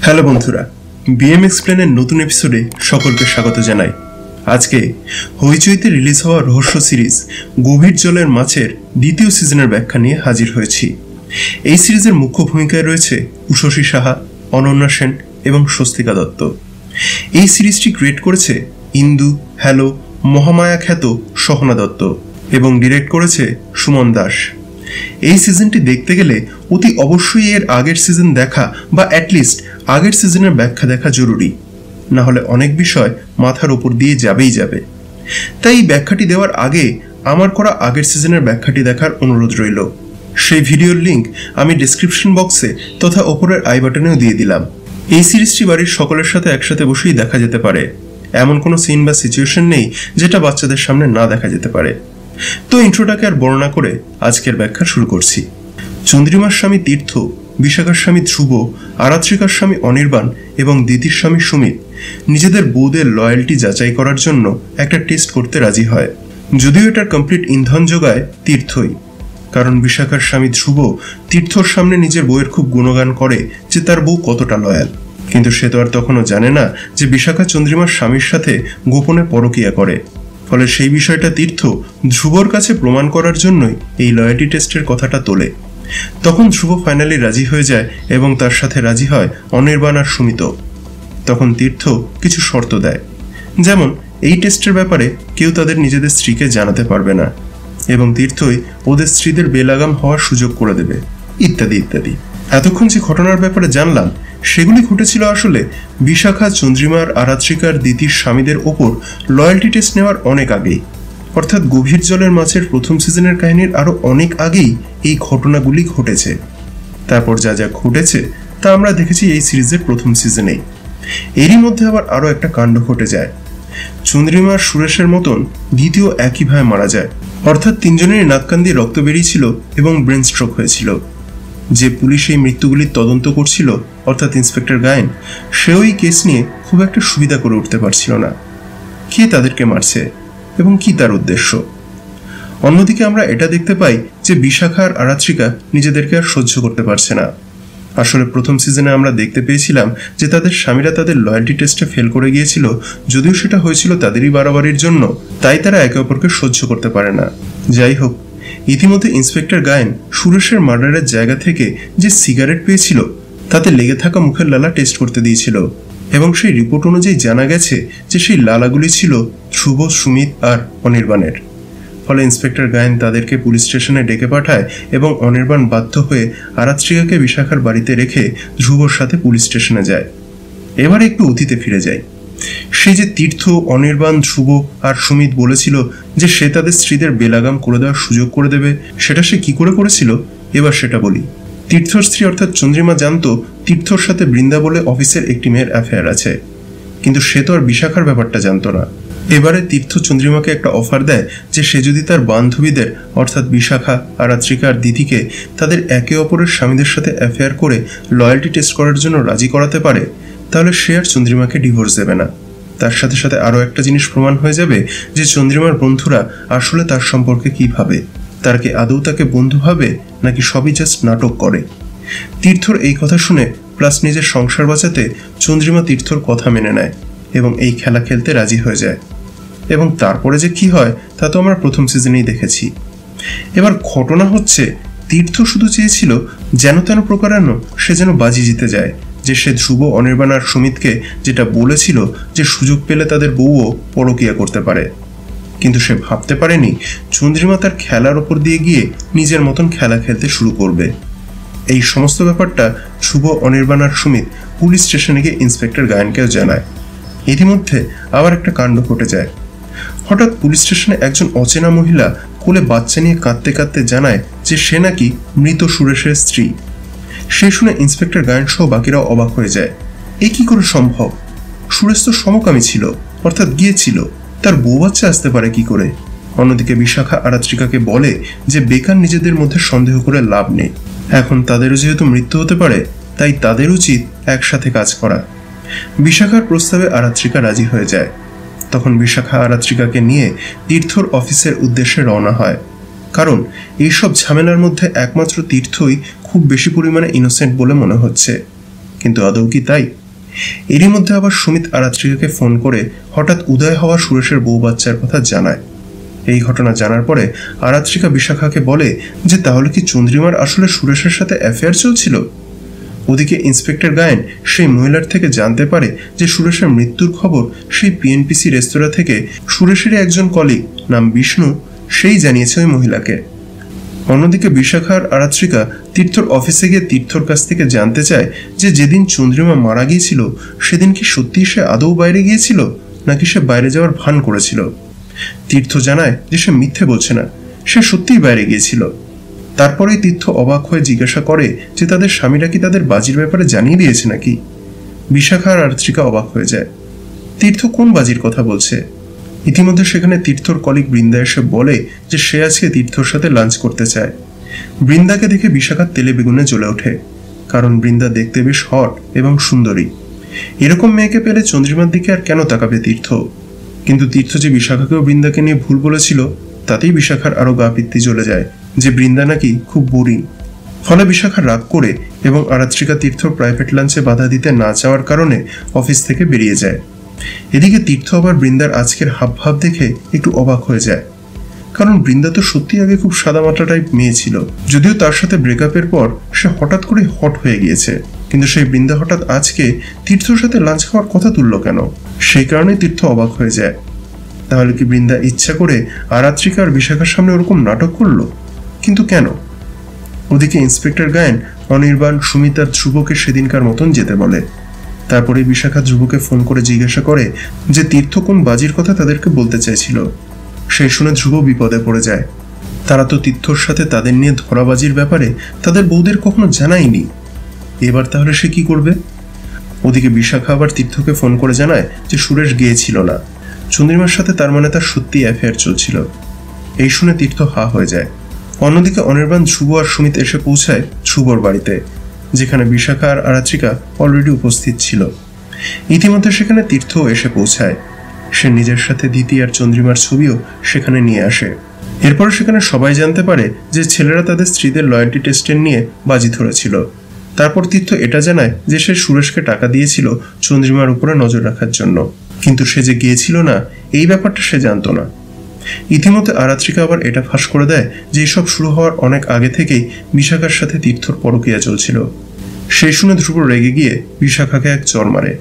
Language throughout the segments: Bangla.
হ্যালো বন্ধুরা, বিএম এক্সপ্লেনের নতুন এপিসোডে সকলকে স্বাগত জানাই। আজকে হইচইতে রিলিজ হওয়া রহস্য সিরিজ গভীর জলের মাছের দ্বিতীয় সিজনের ব্যাখ্যা নিয়ে হাজির হয়েছি। এই সিরিজের মুখ্য ভূমিকায় রয়েছে উষসী সাহা, অনন্যা সেন এবং স্বস্তিকা দত্ত। এই সিরিজটি ক্রিয়েট করেছে ইন্দু, হ্যালো, মহামায়া খ্যাত সহনা দত্ত এবং ডিরেক্ট করেছে সুমন দাস। এই সিজনটি দেখতে গেলে অতি অবশ্যই এর আগের সিজন দেখা বা অ্যাটলিস্ট আগের সিজনের ব্যাখ্যা দেখা জরুরি, না হলে অনেক বিষয় মাথার উপর দিয়ে যাবেই যাবে। তাই এই ব্যাখ্যাটি দেওয়ার আগে আমার করা আগের সিজনের ব্যাখ্যাটি দেখার অনুরোধ রইল। সেই ভিডিওর লিঙ্ক আমি ডিসক্রিপশন বক্সে তথা ওপরের আই বাটনেও দিয়ে দিলাম। এই সিরিজটি বাড়ির সকলের সাথে একসাথে বসেই দেখা যেতে পারে, এমন কোনো সিন বা সিচুয়েশন নেই যেটা বাচ্চাদের সামনে না দেখা যেতে পারে। তো ইন্ট্রোটাকে আর বর্ণনা করে আজকের ব্যাখ্যা শুরু করছি। চন্দ্রিমার স্বামী তীর্থ, বিশাখার স্বামী ধ্রুব, আরাত্রিকার স্বামী অনির্বাণ এবং দিতির স্বামী সুমিত নিজেদের বউদের লয়্যালটি যাচাই করার জন্য একটা টেস্ট করতে রাজি হয়। যদিও এটার কমপ্লিট ইন্ধন যোগায় তীর্থই, কারণ বিশাখার স্বামী ধ্রুব তীর্থর সামনে নিজের বউয়ের খুব গুণগান করে যে তার বউ কতটা লয়াল, কিন্তু সে তো আর তখনও জানে না যে বিশাখা চন্দ্রিমার স্বামীর সাথে গোপনে পরকীয়া করে। ফলে সেই বিষয়টা তীর্থ ধ্রুবর কাছে প্রমাণ করার জন্যই এই লয়্যালটি টেস্টের কথাটা তোলে। তখন ধ্রুব ফাইনালি রাজি হয়ে যায় এবং তার সাথে রাজি হয় অনির্বাণ আর সুমিত। তখন তীর্থ কিছু শর্ত দেয়, যেমন এই টেস্টের ব্যাপারে কেউ তাদের নিজেদের স্ত্রীকে জানাতে পারবে না এবং তীর্থই ওদের স্ত্রীদের বেলাগাম হওয়ার সুযোগ করে দেবে, ইত্যাদি ইত্যাদি। এতক্ষণ যে ঘটনার ব্যাপারে জানলাম সেগুলি ঘটেছিল আসলে বিশাখা, চন্দ্রিমার, আরাত্রিকার, দিতির স্বামীদের ওপর লয়্যালটি টেস্ট নেওয়ার অনেক আগেই, অর্থাৎ গভীর জলের মাছের প্রথম সিজনের কাহিনীর আরো অনেক আগেই এই ঘটনাগুলি ঘটেছে। তারপর যা যা ঘটেছে তা আমরা দেখেছি এই সিরিজের প্রথম সিজনেই। এরই মধ্যে আবার আরো একটা কাণ্ড ঘটে যায়। চন্দ্রিমার সুরেশের মতন দ্বিতীয় একইভাবে মারা যায়, অর্থাৎ তিনজনেরই নাককান দিয়ে রক্ত বেরিয়েছিল এবং ব্রেন স্ট্রোক হয়েছিল। যে পুলিশ এই মৃত্যুগুলির তদন্ত করছিল, অর্থাৎ ইন্সপেক্টর গায়েন, সেও এই কেস নিয়ে খুব একটা সুবিধা করে উঠতে পারছিল না। কে তাদেরকে মারছে এবং কি তার উদ্দেশ্য? অন্যদিকে আমরা এটা দেখতে পাই যে বিশাখা আর আরাত্রিকা নিজেদেরকে আর সহ্য করতে পারছে না। আসলে প্রথম সিজনে আমরা দেখতে পেয়েছিলাম যে তাদের স্বামীরা তাদের লয়্যালটি টেস্টে ফেল করে গিয়েছিল, যদিও সেটা হয়েছিল তাদেরই বাড়াবাড়ির জন্য, তাই তারা একে অপরকে সহ্য করতে পারে না। যাই হোক, ইতিমধ্যে ইন্সপেক্টর গায়েন সুরেশের মার্ডারের জায়গা থেকে যে সিগারেট পেয়েছিল তাতে লেগে থাকা মুখের লালা টেস্ট করতে দিয়েছিল এবং সেই রিপোর্ট অনুযায়ী জানা গেছে যে সেই লালাগুলি ছিল ধ্রুব, সুমিত আর অনির্বাণের। ফলে ইন্সপেক্টর গায়েন তাদেরকে পুলিশ স্টেশনে ডেকে পাঠায় এবং অনির্বাণ বাধ্য হয়ে আরাত্রিকাকে বিশাখার বাড়িতে রেখে ধ্রুবর সাথে পুলিশ স্টেশনে যায়। এবার একটু অতীতে ফিরে যায়। সেই যে তীর্থ, অনির্বাণ, ধ্রুব আর সুমিত বলেছিল যে সে তাদের স্ত্রীদের বেলাগাম করে দেওয়ার সুযোগ করে দেবে, সেটা সে কি করে করেছিল এবার সেটা বলি। তীর্থর স্ত্রী অর্থাৎ চন্দ্রিমা জানতো তীর্থর সাথে বৃন্দা বলে অফিসের একটি মেয়ের অ্যাফেয়ার আছে, কিন্তু সে তো আর বিশাখার ব্যাপারটা জানতো না। এবারে তীর্থ চন্দ্রিমাকে একটা অফার দেয় যে সে যদি তার বান্ধবীদের অর্থাৎ বিশাখা, আরাত্রিকা আর দিদিকে তাদের একে অপরের স্বামীদের সাথে অ্যাফেয়ার করে লয়্যালটি টেস্ট করার জন্য রাজি করাতে পারে, তাহলে সে আর চন্দ্রিমাকে ডিভোর্স দেবে না। তার সাথে সাথে আরও একটা জিনিস প্রমাণ হয়ে যাবে যে চন্দ্রিমার বন্ধুরা আসলে তার সম্পর্কে কি ভাবে, তার কি আদৌ তাকে বন্ধু ভাবে নাকি সবই জাস্ট নাটক করে। তীর্থর এই কথা শুনে প্লাস নিজের সংসার বাঁচাতে চন্দ্রিমা তীর্থর কথা মেনে নেয় এবং এই খেলা খেলতে রাজি হয়ে যায়। এবং তারপরে যে কি হয় তা তো আমরা প্রথম সিজনেই দেখেছি। এবার ঘটনা হচ্ছে, তীর্থ শুধু চেয়েছিল যেন তেন প্রকারানো সে যেন বাজি জিতে যায়, যে সে ধ্রুব, অনির্বাণ আর সুমিতকে যেটা বলেছিল যে সুযোগ পেলে তাদের বউও পরকীয়া করতে পারে, কিন্তু সে ভাবতে পারেনি চন্দ্রিমা তার খেলার ওপর দিয়ে গিয়ে নিজের মতন খেলা খেলতে শুরু করবে। এই সমস্ত ব্যাপারটা ধ্রুব, অনির্বাণ আর সুমিত পুলিশ স্টেশনে গিয়ে ইন্সপেক্টর গায়েনকেও জানায়। ইতিমধ্যে আবার একটা কাণ্ড ঘটে যায়। হঠাৎ পুলিশ স্টেশনে একজন অচেনা মহিলা কোলে বাচ্চা নিয়ে কাঁদতে কাঁদতে জানায় যে সে নাকি মৃত সুরেশের স্ত্রী। সে শুনে ইন্সপেক্টর গায়েন সহ বাকিরাও অবাক হয়ে যায়। এ কি করে সম্ভব? সুরেশ তো সমকামী ছিল, অর্থাৎ গিয়েছিল, তার বউ বাচ্চা আসতে পারে কি করে? অন্যদিকে বিশাখা আরাত্রিকাকে বলে যে বেকার নিজেদের মধ্যে সন্দেহ করে লাভ নেই, এখন তাদেরও যেহেতু মৃত্যু হতে পারে তাই তাদের উচিত একসাথে কাজ করা। বিশাখার প্রস্তাবে আরাত্রিকা রাজি হয়ে যায়। তখন বিশাখা আরাত্রিকাকে নিয়ে তীর্থর অফিসের উদ্দেশ্যে রওনা হয়, কারণ এইসব ঝামেলার মধ্যে একমাত্র তীর্থই খুব বেশি পরিমাণে ইনোসেন্ট বলে মনে হচ্ছে। কিন্তু আদৌ কি তাই? এরই মধ্যে আবার সুমিত আরাত্রিকাকে ফোন করে হঠাৎ উদয় হওয়া সুরেশের বউ বাচ্চার কথা জানায়। এই ঘটনা জানার পরে আরাত্রিকা বিশাখাকে বলে যে তাহলে কি চন্দ্রিমার আসলে সুরেশের সাথে অ্যাফেয়ার চলছিল। ওদিকে ইন্সপেক্টর গায়েন সেই মহিলার থেকে জানতে পারে যে সুরেশের মৃত্যুর খবর সেই পিএনপিসি রেস্তোরাঁ থেকে সুরেশের একজন কলিগ নাম বিষ্ণু সেই জানিয়েছে ওই মহিলাকে। অন্যদিকে বিশাখা আর আরাত্রিকা তীর্থর অফিসে গিয়ে তীর্থর কাছ থেকে জানতে চায় যে যেদিন চন্দ্রিমা মারা গিয়েছিল সেদিন কি সত্যিই সে আদৌ বাইরে গিয়েছিল নাকি সে বাইরে যাওয়ার ভান করেছিল। তীর্থ জানায় যে সে মিথ্যে বলছে না, সে সত্যিই বাইরে গিয়েছিল। তারপরেই তীর্থ অবাক হয়ে জিজ্ঞাসা করে যে তাদের স্বামীরা কি তাদের বাজির ব্যাপারে জানিয়ে দিয়েছে নাকি। বিশাখা আর আরাত্রিকা অবাক হয়ে যায়। তীর্থ কোন বাজির কথা বলছে? ইতিমধ্যে সেখানে তীর্থর কলিগ বৃন্দা এসে বলে যে সে আজকে তীর্থর সাথে লাঞ্চ করতে চায়। বৃন্দাকে দেখে বিশাখার তেলে বেগুনে জ্বলে ওঠে, কারণ বৃন্দা দেখতে বেশ হট এবং সুন্দরী। এরকম মেয়েকে পেলে চন্দ্রিমার দিকে আর কেন তাকাবে তীর্থ? কিন্তু তীর্থ যে বিশাখাকেও বৃন্দাকে নিয়ে ভুল বলেছিল তাতেই বিশাখার আরো গা পিত্তি জ্বলে যায় যে বৃন্দা নাকি খুব বোরিং। ফলে বিশাখা রাগ করে এবং আরাত্রিকা তীর্থর প্রাইভেট লাঞ্চে বাধা দিতে না চাওয়ার কারণে অফিস থেকে বেরিয়ে যায়। এদিকে তীর্থ আবার বৃন্দার আজকের হাবভাব দেখে একটু অবাক হয়ে যায়, কারণ বৃন্দা তো সত্যি আগে খুব সাদামাটা টাইপ মেয়ে ছিল, যদিও তার সাথে ব্রেকআপের পর সে হঠাৎ করে হট হয়ে গিয়েছে। কিন্তু সেই বৃন্দা হঠাৎ আজকে তীর্থর সাথে লাঞ্চ খাওয়ার কথা তুলল কেন? সেই কারণে তীর্থ অবাক হয়ে যায়। তাহলে কি বৃন্দা ইচ্ছা করে আরাত্রিকা আর বিশাখার সামনে ওরকম নাটক করলো? কিন্তু কেন? ওদিকে ইন্সপেক্টর গায়েন অনির্বাণ, সুমিত আর ধ্রুবকে সেদিনকার মতন যেতে বলে। তারপরে বিশাখা ধ্রুবকে ফোন করে জিজ্ঞাসা করে যে তীর্থ কোন বাজির কথা তাদেরকে বলতে চাইছিল। সেই শুনে ধ্রুব বিপদে পড়ে যায়। তারা তো তীর্থর সাথে তাদের নিয়ে ধরাবাজির ব্যাপারে তাদের বউদের কখনো জানায়নি। এবার তাহলে সে কি করবে? ওদিকে বিশাখা আবার তীর্থকে ফোন করে জানায় যে সুরেশ গিয়েছিল না, চন্দ্রিমার সাথে তার মানে তার সত্যি অ্যাফেয়ার চলছিল। এই শুনে তীর্থ হা হয়ে যায়। অন্যদিকে অনির্বাণ, ধ্রুব আর সুমিত এসে পৌঁছায় ধ্রুবর বাড়িতে, যেখানে বিশাখা আর আরাত্রিকা অলরেডি উপস্থিত ছিল। ইতিমধ্যে সেখানে তীর্থও এসে পৌঁছায়। সে নিজের সাথে দিতি আর চন্দ্রিমার ছবিও সেখানে নিয়ে আসে। এরপর সেখানে সবাই জানতে পারে যে ছেলেরা তাদের স্ত্রীদের লয়্যালটি টেস্টের নিয়ে বাজি ধরেছিল। তারপর তীর্থ এটা জানায় যে সে সুরেশকে টাকা দিয়েছিল চন্দ্রিমার উপরে নজর রাখার জন্য, কিন্তু সে যে গিয়েছিল না এই ব্যাপারটা সে জানতো না। ইতিমধ্যে আরাত্রিকা আবার এটা ফাঁস করে দেয় যে এসব শুরু হওয়ার অনেক আগে থেকেই বিশাখার সাথে তীর্থর পরকীয়া চলছিল। সেই শুনে ধ্রুব রেগে গিয়ে বিশাখাকে এক চর মারে,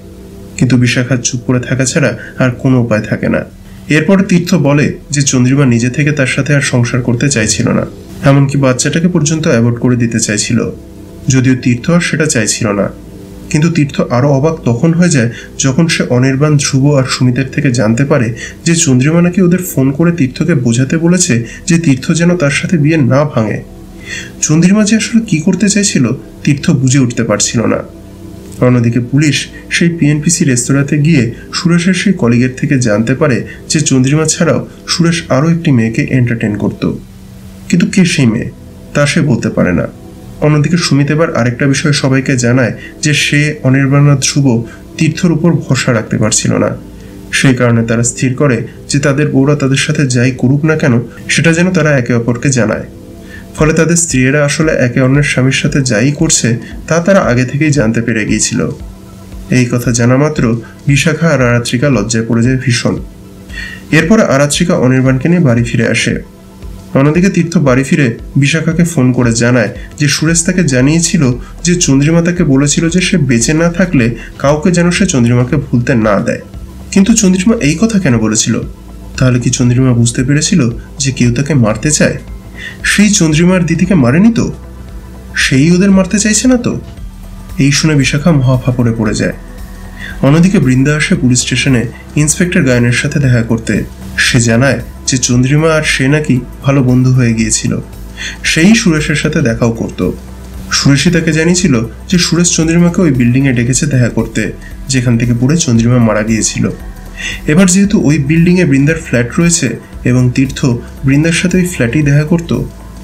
কিন্তু বিশাখার চুপ করে থাকা ছাড়া আর কোনো উপায় থাকে না। এরপর তীর্থ বলে যে চন্দ্রিমা নিজে থেকে তার সাথে আর সংসার করতে চাইছিল না, এমনকি বাচ্চাটাকে পর্যন্ত অ্যাভয়েড করে দিতে চাইছিল, যদিও তীর্থ আর সেটা চাইছিল না। কিন্তু তীর্থ আরো অবাক তখন হয়ে যায় যখন সে অনির্বাণ, ধ্রুব আর সুমিতের থেকে জানতে পারে যে চন্দ্রিমা নাকি ওদের ফোন করে তীর্থকে বোঝাতে বলেছে যে তীর্থ যেন তার সাথে বিয়ে না ভাঙে। চন্দ্রিমা যে আসলে কি করতে চাইছিল তীর্থ বুঝে উঠতে পারছিল না। অন্যদিকে পুলিশ সেই পিএনপিসি রেস্তোরাঁতে গিয়ে সুরেশের সেই কলিগের থেকে জানতে পারে যে চন্দ্রিমা ছাড়াও সুরেশ আরো একটি মেয়েকে এন্টারটেইন করত, কিন্তু কে সেই মেয়ে তা সে বলতে পারে না। অন্যদিকে সুমিত এবার আরেকটা বিষয় সবাইকে জানায় যে সে, অনির্বাণ, ধ্রুব তীর্থর উপর ভরসা রাখতে পারছিল না। সেই কারণে তারা স্থির করে যে তাদের বউরা তাদের সাথে যাই করুক না কেন সেটা যেন তারা একে অপরকে জানায়। ফলে তাদের স্ত্রীরা আসলে একে অন্যের স্বামীর সাথে যাই করছে তা তারা আগে থেকেই জানতে পেরে গিয়েছিল। এই কথা জানা মাত্র বিশাখা আর আরাত্রিকা লজ্জায় পড়ে যায় ভীষণ। এরপরে আরাত্রিকা অনির্বাণকে নিয়ে বাড়ি ফিরে আসে। অন্যদিকে তীর্থ বাড়ি ফিরে বিশাখাকে ফোন করে জানায় যে সুরেশ তাকে জানিয়েছিল যে চন্দ্রিমা তাকে বলেছিল যে সে বেঁচে না থাকলে কাউকে যেন সে চন্দ্রিমাকে ভুলতে না দেয়। কিন্তু চন্দ্রিমা এই কথা কেন বলেছিল? তাহলে কি চন্দ্রিমা বুঝতে পেরেছিল যে কেউ তাকে মারতে চায়? সেই চন্দ্রিমার দিদিকে মারেনি তো, সেই ওদের মারতে চাইছে না তো? এই শুনে বিশাখা মহাফাপড়ে পড়ে যায়। অন্যদিকে বৃন্দা আসে পুলিশ স্টেশনে ইন্সপেক্টর গায়নের সাথে দেখা করতে। সে জানায় যে চন্দ্রিমা আর সে নাকি ভালো বন্ধু হয়ে গিয়েছিল, সেই সুরেশের সাথে দেখাও করত। সুরেশই তাকে জানিয়েছিল যে সুরেশ চন্দ্রিমাকে ওই বিল্ডিং এ ডেকেছে দেখা করতে যেখান থেকে পড়ে চন্দ্রিমা মারা গিয়েছিল। এবার যেহেতু ওই বিল্ডিং এ বৃন্দার ফ্ল্যাট রয়েছে এবং তীর্থ বৃন্দার সাথে ওই ফ্ল্যাটেই দেখা করত,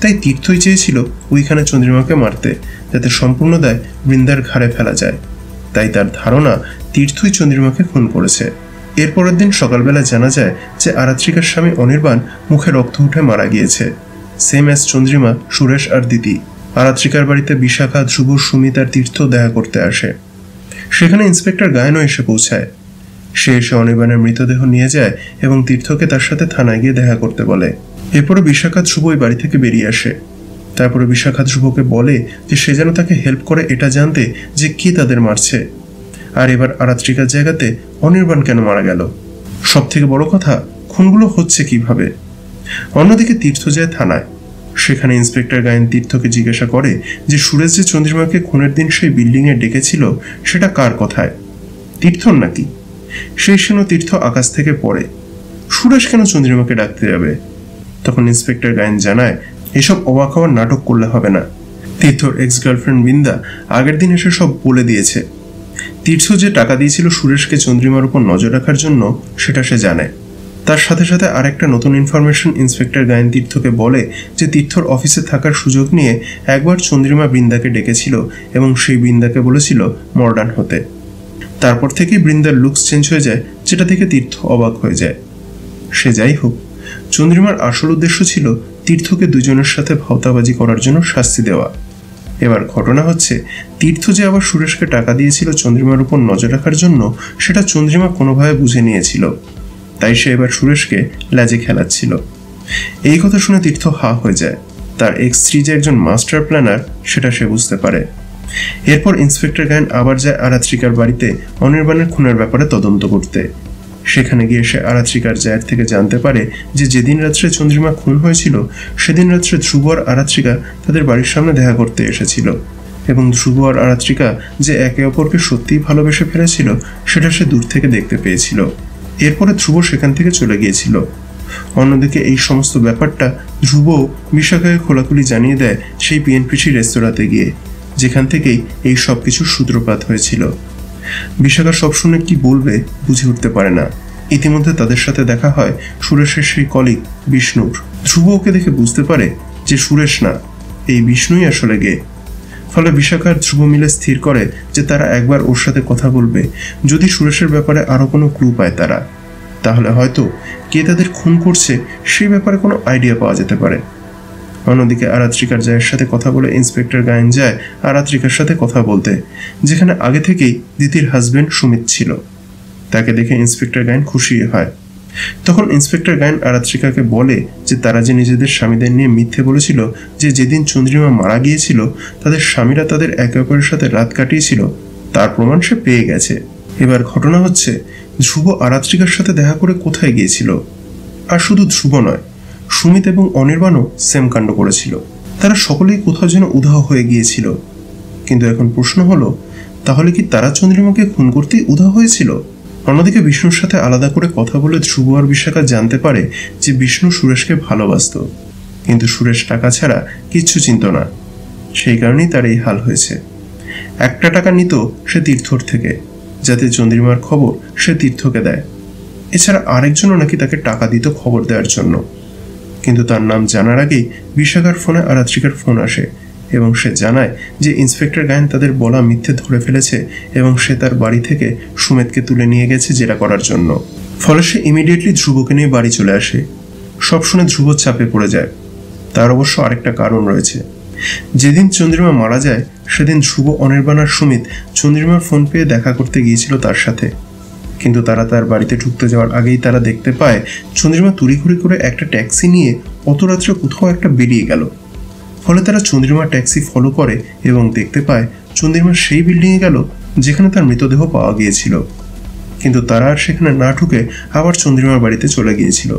তাই তীর্থই চেয়েছিল ওইখানে চন্দ্রিমাকে মারতে, যাতে সম্পূর্ণ দায় বৃন্দার ঘাড়ে ফেলা যায়। তাই তার ধারণা তীর্থই চন্দ্রিমাকে খুন করেছে। এরপরের দিন সকালবেলা জানা যায় যে আরাত্রিকার স্বামী অনির্বাণ মুখে রক্ত উঠে মারা গিয়েছে, সেম অ্যাজ চন্দ্রিমা, সুরেশ আর দিতি। আরাত্রিকার বাড়িতে বিশাখা, ধ্রুব, সুমিত আর তীর্থ দেখা করতে আসে। সেখানে ইন্সপেক্টর গায়েনও এসে পৌঁছায়। সে এসে অনির্বাণের মৃতদেহ নিয়ে যায় এবং তীর্থকে তার সাথে থানায় গিয়ে দেখা করতে বলে। এরপরে বিশাখা ধ্রুব ওই বাড়ি থেকে বেরিয়ে আসে। তারপরে বিশাখা ধ্রুবকে বলে যে সে যেন তাকে হেল্প করে এটা জানতে যে কে তাদের মারছে, আর এবার আরাত্রিকার জায়গাতে অনির্বাণ কেন মারা গেল, সব থেকে বড় কথা খুনগুলো হচ্ছে কিভাবে। অন্যদিকে তীর্থ যায় থানায়। সেখানে ইন্সপেক্টর গায়েন তীর্থকে জিজ্ঞাসা করে যে সুরেশ যে চন্দ্রিমাকে খুনের দিন সেই বিল্ডিংয়ে ডেকেছিল সেটা কার কথায়, তীর্থর নাকি? সেই শুনে তীর্থ আকাশ থেকে পড়ে। সুরেশ কেন চন্দ্রিমাকে ডাকতে যাবে? তখন ইন্সপেক্টর গায়েন জানায় এসব অবাক হওয়ার নাটক করলে হবে না। তীর্থর এক্স গার্লফ্রেন্ড বৃন্দা আগের দিন এসে সব বলে দিয়েছে। তীর্থ যে টাকা দিয়েছিল সুরেশকে চন্দ্রিমার উপর নজর রাখার জন্য সেটা সে জানে। তার সাথে সাথে আরেকটা নতুন ইনফরমেশন ইন্সপেক্টর গায়েন তীর্থকে বলে যে তীর্থর অফিসে থাকার সুযোগ নিয়ে একবার চন্দ্রিমা বৃন্দাকে ডেকেছিল এবং সেই বৃন্দাকে বলেছিল মডার্ন হতে। তারপর থেকেই বৃন্দার লুকস চেঞ্জ হয়ে যায়, যেটা থেকে তীর্থ অবাক হয়ে যায়। সে যাই হোক, চন্দ্রিমার আসল উদ্দেশ্য ছিল তীর্থকে দুজনের সাথে ভাওতাবাজি করার জন্য শাস্তি দেওয়া। এবার ঘটনা হচ্ছে তীর্থ যে আবার সুরেশকে টাকা দিয়েছিল চন্দ্রিমার উপর নজর রাখার জন্য, সেটা চন্দ্রিমা কোনোভাবে বুঝে নিয়েছিল। তাই সে এবার সুরেশকে ল্যাজে খেলাচ্ছিল। এই কথা শুনে তীর্থ হা হয়ে যায়। তার এক্স স্ত্রী যে একজন মাস্টার প্ল্যানার সেটা সে বুঝতে পারে। এরপর ইন্সপেক্টর গায়েন আবার যায় আরাত্রিকার বাড়িতে অনির্বাণের খুনের ব্যাপারে তদন্ত করতে। সেখানে গিয়ে সে আরাত্রিকার জায়ের থেকে জানতে পারে যে যেদিন রাত্রে চন্দ্রিমা খুন হয়েছিল সেদিন রাত্রে ধ্রুব আর আরাত্রিকা তাদের বাড়ির সামনে দেখা করতে এসেছিল, এবং ধ্রুব আর আরাত্রিকা যে একে অপরকে সত্যিই ভালোবেসে ফেলেছিল সেটা সে দূর থেকে দেখতে পেয়েছিল। এরপরে ধ্রুব সেখান থেকে চলে গিয়েছিল। অন্যদিকে এই সমস্ত ব্যাপারটা ধ্রুব বিশাখাকে খোলাখুলি জানিয়ে দেয় সেই পিএনপিসি রেস্তোরাঁতে গিয়ে, যেখান থেকেই এই সব কিছুর সূত্রপাত হয়েছিল। বিশাখা সব শুনে কি বলবে বুঝে উঠতে পারে না। ইতিমধ্যে তাদের সাথে দেখা হয় সুরেশের সেই কলিগ বিষ্ণুর। ধ্রুব ওকে দেখে বুঝতে পারে যে সুরেশ না, এই বিষ্ণুই আসলে গে। ফলে বিশাখা আর ধ্রুব মিলে স্থির করে যে তারা একবার ওর সাথে কথা বলবে। যদি সুরেশের ব্যাপারে আরো কোনো ক্লু পায় তারা, তাহলে হয়তো কে তাদের খুন করছে সেই ব্যাপারে কোনো আইডিয়া পাওয়া যেতে পারে। অন্যদিকে আরাত্রিকার জায়ের সাথে কথা বলে ইন্সপেক্টর গায়েন যায় আরাত্রিকার সাথে কথা বলতে, যেখানে আগে থেকেই দিতির হাজবেন্ড সুমিত ছিল। তাকে দেখে ইন্সপেক্টর গায়েন খুশি হয়। তখন ইন্সপেক্টর গায়েন আরাত্রিকাকে বলে যে তারা যে নিজেদের স্বামীদের নিয়ে মিথ্যে বলেছিল যে যেদিন চন্দ্রিমা মারা গিয়েছিল তাদের স্বামীরা তাদের একে অপরের সাথে রাত কাটিয়েছিল, তার প্রমাণ সে পেয়ে গেছে। এবার ঘটনা হচ্ছে ধ্রুব আরাত্রিকার সাথে দেখা করে কোথায় গিয়েছিল। আর শুধু ধ্রুব নয়, সুমিত এবং অনির্বাণও সেম কাণ্ড করেছিল। তারা সকলেই কোথাও যেন উধাও হয়ে গিয়েছিল। কিন্তু এখন প্রশ্ন হলো, তাহলে কি তারা চন্দ্রিমাকে খুন করতেই উধাও হয়েছিল? অন্যদিকে বিষ্ণুর সাথে আলাদা করে কথা বলে ধ্রুব আর বিশাখা জানতে পারে যে বিষ্ণু সুরেশকে ভালোবাসত, কিন্তু সুরেশ টাকা ছাড়া কিচ্ছু চিনত না। সেই কারণেই তার এই হাল হয়েছে। একটা টাকা নিত সে তীর্থর থেকে, যাতে চন্দ্রিমার খবর সে তীর্থকে দেয়। এছাড়া আরেকজনও নাকি তাকে টাকা দিত খবর দেওয়ার জন্য। কিন্তু তার নাম জানার আগেই বিশাখার ফোনে আরাত্রিকার ফোন আসে এবং সে জানায় যে ইন্সপেক্টর গায়েন তাদের বলা মিথ্যে ধরে ফেলেছে এবং সে তার বাড়ি থেকে সুমিতকে তুলে নিয়ে গেছে জেরা করার জন্য। ফলে সে ইমিডিয়েটলি ধ্রুবকে নিয়ে বাড়ি চলে আসে। সব শুনে ধ্রুব চাপে পড়ে যায়। তার অবশ্য আরেকটা কারণ রয়েছে। যেদিন চন্দ্রিমা মারা যায় সেদিন ধ্রুব, অনির্বাণ আর সুমিত চন্দ্রিমার ফোন পেয়ে দেখা করতে গিয়েছিল তার সাথে, কিন্তু তারা তার বাড়িতে ঢুকতে যাওয়ার আগেই তারা দেখতে পায় চন্দ্রিমা তড়িঘড়ি করে একটা ট্যাক্সি নিয়ে অত রাত্রে কোথাও একটা বেরিয়ে গেল। ফলে তারা চন্দ্রিমার ট্যাক্সি ফলো করে এবং দেখতে পায় চন্দ্রিমা সেই বিল্ডিংয়ে গেল যেখানে তার মৃতদেহ পাওয়া গিয়েছিল। কিন্তু তারা আর সেখানে না ঢুকে আবার চন্দ্রিমার বাড়িতে চলে গিয়েছিল।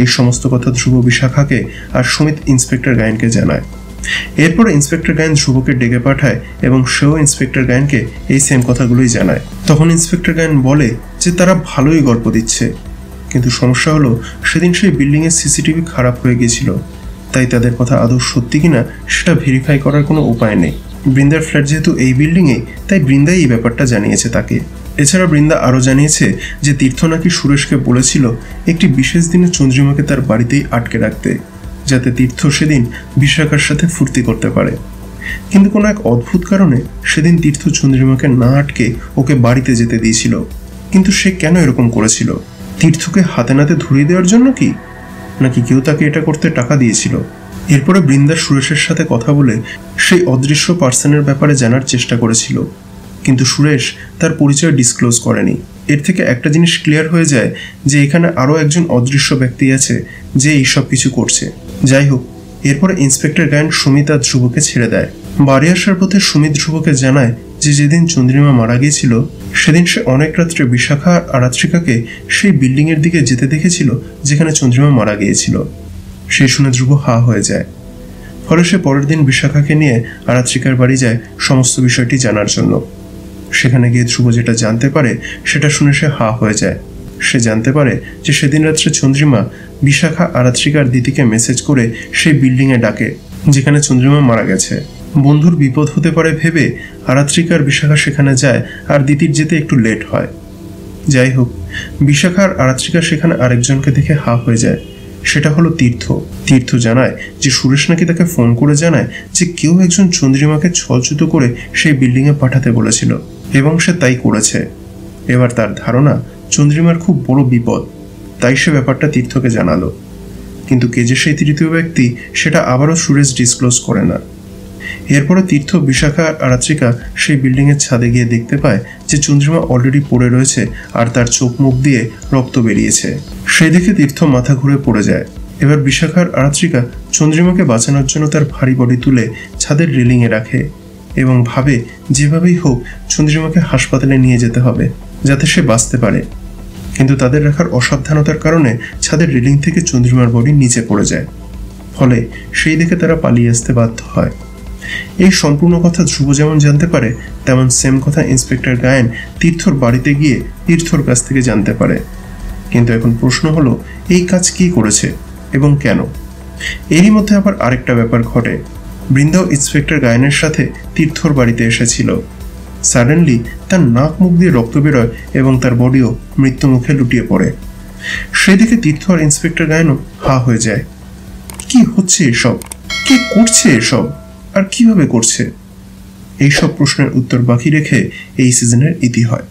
এই সমস্ত কথা ধ্রুব বিশাখাকে আর সুমিত ইন্সপেক্টর গায়েনকে জানায়। এরপর ইন্সপেক্টর গায়েন ধ্রুবকে ডেকে পাঠায় এবং সেও ইন্সপেক্টর গায়েনকে এই সেম কথাগুলোই জানায়। তখন ইন্সপেক্টর গায়েন বলে যে তারা ভালোই গল্প দিচ্ছে, কিন্তু সমস্যা হলো সেদিন সেই বিল্ডিংয়ের সিসিটিভি খারাপ হয়ে গিয়েছিল, তাই তাদের কথা আদৌ সত্যি কিনা সেটা ভেরিফাই করার কোনো উপায় নেই। বৃন্দার ফ্ল্যাট যেহেতু এই বিল্ডিংয়ে, তাই বৃন্দাই এই ব্যাপারটা জানিয়েছে তাকে। এছাড়া বৃন্দা আরও জানিয়েছে যে তীর্থ নাকি সুরেশকে বলেছিল একটি বিশেষ দিনে চন্দ্রিমাকে তার বাড়িতেই আটকে রাখতে, যাতে তীর্থ সেদিন বিশাখার সাথে ফুর্তি করতে পারে। কিন্তু কোনো এক অদ্ভুত কারণে সেদিন তীর্থ চন্দ্রিমাকে না আটকে ওকে বাড়িতে যেতে দিয়েছিল। কিন্তু সে কেন এরকম করেছিল? তীর্থকে হাতে নাতে ধরিয়ে দেওয়ার জন্য কি, নাকি কেউ তাকে এটা করতে টাকা দিয়েছিল? এরপরে বৃন্দা সুরেশের সাথে কথা বলে সেই অদৃশ্য পার্সনের ব্যাপারে জানার চেষ্টা করেছিল, কিন্তু সুরেশ তার পরিচয় ডিসক্লোজ করেনি। এর থেকে একটা জিনিস ক্লিয়ার হয়ে যায় যে এখানে আরও একজন অদৃশ্য ব্যক্তি আছে যে এই সব কিছু করছে। যাই হোক, এরপরে ইন্সপেক্টর গায়ন সুমিত আর ধ্রুবকে ছেড়ে দেয়। বাড়ি আসার পথে সুমিত ধ্রুবকে জানায় যে যেদিন চন্দ্রিমা মারা গিয়েছিল সেদিন সে অনেক রাত্রে বিশাখা আর আরাত্রিকাকে সেই বিল্ডিং এর দিকে যেতে দেখেছিল যেখানে চন্দ্রিমা মারা গিয়েছিল। সেই শুনে ধ্রুব হা হয়ে যায়। ফলে সে পরের দিন বিশাখাকে নিয়ে আরাত্রিকার বাড়ি যায় সমস্ত বিষয়টি জানার জন্য। সেখানে গিয়ে ধ্রুব যেটা জানতে পারে সেটা শুনে সে হা হয়ে যায়। সে জানতে পারে যে সেদিন রাত্রে চন্দ্রিমা বিশাখা আরাত্রিকার দিদিকে মেসেজ করে সেই বিল্ডিংয়ে ডাকে যেখানে চন্দ্রিমা মারা গেছে। বন্ধুর বিপদ হতে পারে ভেবে আরাত্রিকার বিশাখা সেখানে যায় আর দিদির যেতে একটু লেট হয়। যাই হোক, বিশাখা আর আরাত্রিকা সেখানে আরেকজনকে দেখে হা হয়ে যায়। সেটা হলো তীর্থ। তীর্থ জানায় যে সুরেশ নাকি তাকে ফোন করে জানায় যে কেউ একজন চন্দ্রিমাকে ছলচ্যুত করে সেই বিল্ডিংয়ে পাঠাতে বলেছিল এবং সে তাই করেছে। এবার তার ধারণা চন্দ্রিমার খুব বড় বিপদ, তাই সে ব্যাপারটা তীর্থকে জানালো। কিন্তু কে যে সেই তৃতীয় ব্যক্তি সেটা আবারও সুরেশ ডিসক্লোজ করে না। এরপরে তীর্থ, বিশাখা আর আরাত্রিকা সেই বিল্ডিংয়ের ছাদে গিয়ে দেখতে পায় যে চন্দ্রিমা অলরেডি পড়ে রয়েছে আর তার চোখ মুখ দিয়ে রক্ত বেরিয়েছে। সেই দেখে তীর্থ মাথা ঘুরে পড়ে যায়। এবার বিশাখা আর আরাত্রিকা চন্দ্রিমাকে বাঁচানোর জন্য তার ভারী বডি তুলে ছাদের রেলিংয়ে রাখে এবং ভাবে যেভাবেই হোক চন্দ্রিমাকে হাসপাতালে নিয়ে যেতে হবে যাতে সে বাঁচতে পারে। কিন্তু তাদের রাখার অসাবধানতার কারণে ছাদের রেলিং থেকে চন্দ্রিমার বডি নিচে পড়ে যায়। ফলে সেই দেখে তারা পালিয়ে আসতে বাধ্য হয়। এই সম্পূর্ণ কথা ধ্রুব যেমন জানতে পারে তেমন সেম কথা ইন্সপেক্টর গায়েন তীর্থর বাড়িতে গিয়ে তীর্থর কাছ থেকে জানতে পারে। কিন্তু এখন প্রশ্ন হলো এই কাজ কি করেছে এবং কেন? এরই মধ্যে আবার আরেকটা ব্যাপার ঘটে। বৃন্দাও ইন্সপেক্টর গায়েনের সাথে তীর্থর বাড়িতে এসেছিল। সাডেনলি তার নাক মুখ দিয়ে রক্ত বেরোয় এবং তার বডিও মৃত্যু মুখে লুটিয়ে পড়ে। সেই দিকে তীর্থ আর ইন্সপেক্টর গায়েনও হা হয়ে যায়। কি হচ্ছে এসব? কে করছে এসব? আর কিভাবে করছে? এইসব প্রশ্নের উত্তর বাকি রেখে এই সিজনের ইতি হয়।